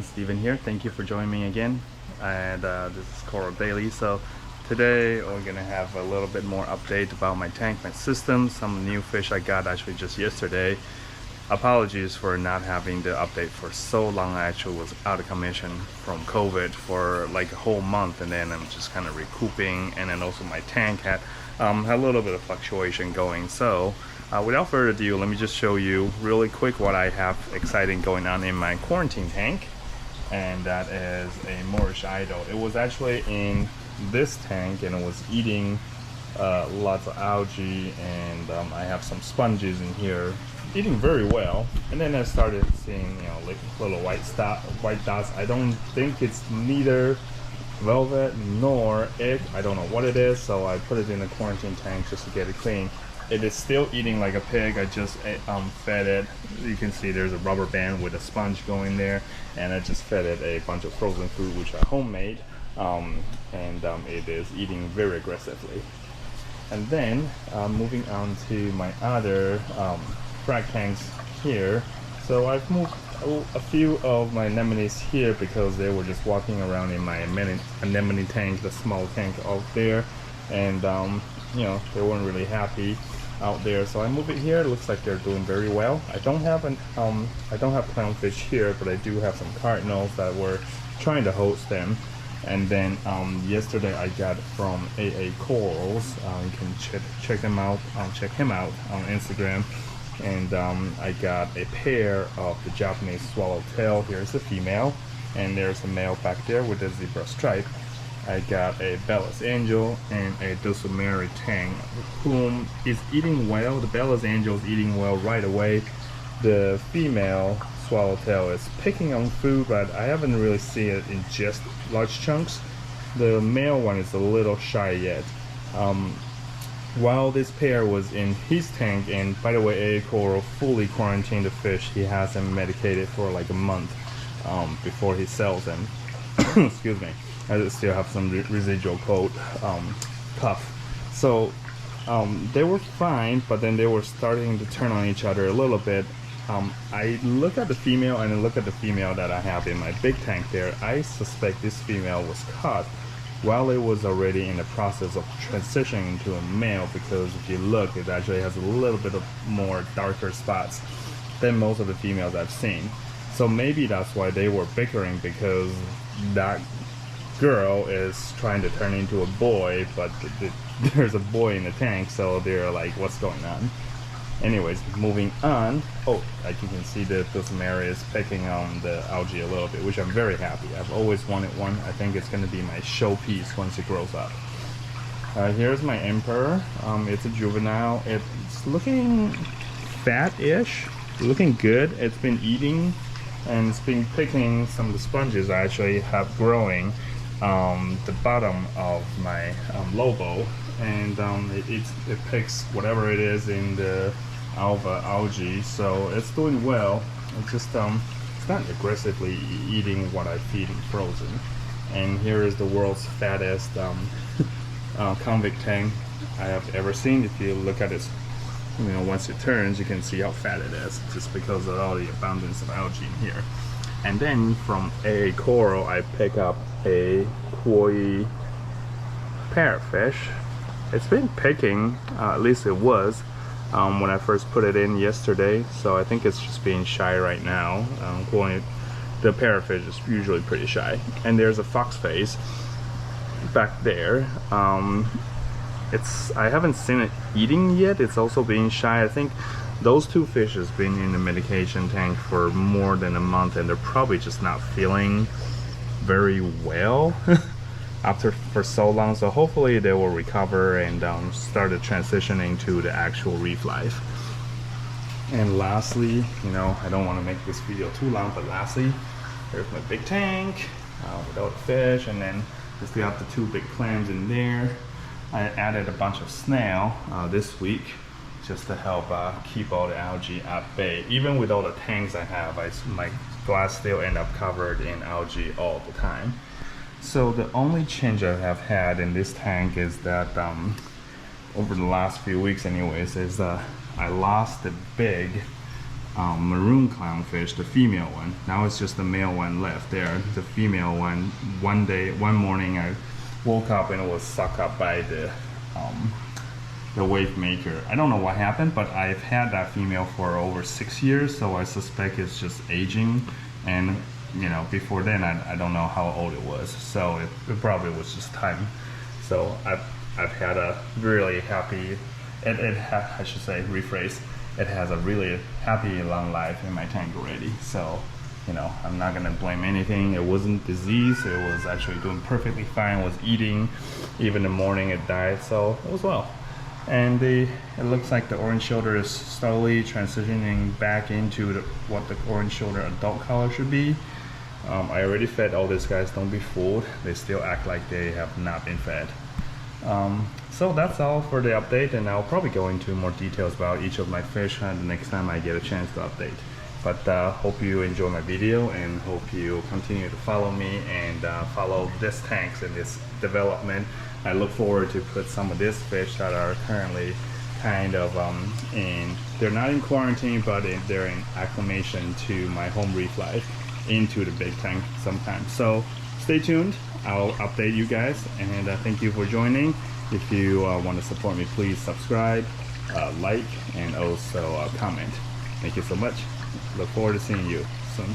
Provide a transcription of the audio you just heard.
friend Steven here. Thank you for joining me again. And this is Coral Daily. So today we're gonna have a little bit more update about my tank, my system, some new fish I got actually just yesterday. Apologies for not having the update for so long. I actually was out of commission from COVID for like a whole month, and then I'm just kind of recouping, and then also my tank had a little bit of fluctuation going. So without further ado, let me just show you really quick what I have exciting going on in my quarantine tank. And that is a Moorish idol. It was actually in this tank and it was eating lots of algae, and I have some sponges in here eating very well. And then I started seeing, you know, like little white dots. I don't think it's neither velvet nor egg. I don't know what it is, so I put it in the quarantine tank just to get it clean. It is still eating like a pig. I just fed it. You can see there's a rubber band with a sponge going there, and I just fed it a bunch of frozen food which are homemade, and it is eating very aggressively. And then moving on to my other frag tanks here. So I've moved a few of my anemones here because they were just walking around in my anemone tank, the small tank out there, and you know, they weren't really happy out there, so I moved it here. It looks like they're doing very well. I don't have clownfish here, but I do have some cardinals that were trying to host them. And then yesterday I got from AA Corals. You can check him out on Instagram. And I got a pair of the Japanese swallowtail. Here's the female, and there's a male back there with a zebra stripe. I got a Bella's Angel and a Dulcimeri Tang, whom is eating well. The Bella's Angel is eating well right away. The female swallowtail is picking on food, but I haven't really seen it in just large chunks. The male one is a little shy yet. While this pair was in his tank, and by the way, A Coral fully quarantined the fish. He has them medicated for like a month before he sells them. Excuse me. I still have some residual cold cough. So they were fine, but then they were starting to turn on each other a little bit. I look at the female and I look at the female that I have in my big tank there. I suspect this female was caught while it was already in the process of transitioning into a male, because if you look, it actually has a little bit of more darker spots than most of the females I've seen. So maybe that's why they were bickering, because that girl is trying to turn into a boy, but there's a boy in the tank, so they're like, what's going on? Anyways, moving on. Oh, like you can see that Dulcimeri is picking on the algae a little bit, which I'm very happy. I've always wanted one. I think it's going to be my showpiece once it grows up. Here's my Emperor. It's a juvenile. It's looking fat-ish, looking good. It's been eating, and it's been picking some of the sponges I actually have growing the bottom of my Lobo, and it picks whatever it is in the algae, so it's doing well. It's just it's not aggressively eating what I feed in frozen. And here is the world's fattest convict tank I have ever seen. If you look at it, you know, once it turns, you can see how fat it is, just because of all the abundance of algae in here. And then from a coral, I pick up a koi parrotfish. It's been picking, at least it was when I first put it in yesterday, so I think it's just being shy right now. The parrotfish is usually pretty shy. And there's a fox face back there. I haven't seen it eating yet. It's also being shy. I think those two fish has been in the medication tank for more than a month, and they're probably just not feeling very well for so long. So hopefully they will recover and start transitioning to the actual reef life. And lastly, you know, I don't want to make this video too long, but lastly, here's my big tank without fish, and then I still have the two big clams in there. I added a bunch of snail this week just to help keep all the algae at bay. Even with all the tanks I have, my glass still end up covered in algae all the time. So the only change I have had in this tank is that over the last few weeks anyways, is I lost the big maroon clownfish, the female one. Now it's just the male one left there. The female one, one morning I woke up and it was sucked up by the wave maker. I don't know what happened, but I've had that female for over 6 years, so I suspect it's just aging. And you know, before then I don't know how old it was, so it probably was just time. So I've had a really happy, I should say, rephrase, it has a really happy long life in my tank already. So you know, I'm not gonna blame anything. It wasn't disease, it was actually doing perfectly fine, it was eating. Even in the morning it died, so it was well. And it looks like the orange shoulder is slowly transitioning back into what the orange shoulder adult color should be. I already fed all these guys, don't be fooled. They still act like they have not been fed. So that's all for the update, and I'll probably go into more details about each of my fish the next time I get a chance to update. But hope you enjoy my video, and hope you continue to follow me and follow this tanks and this development. I look forward to put some of these fish that are currently kind of they're not in quarantine, but they're in acclimation to my home reef life into the big tank sometime. So stay tuned, I'll update you guys, and thank you for joining. If you want to support me, please subscribe, like, and also comment. Thank you so much. Look forward to seeing you soon.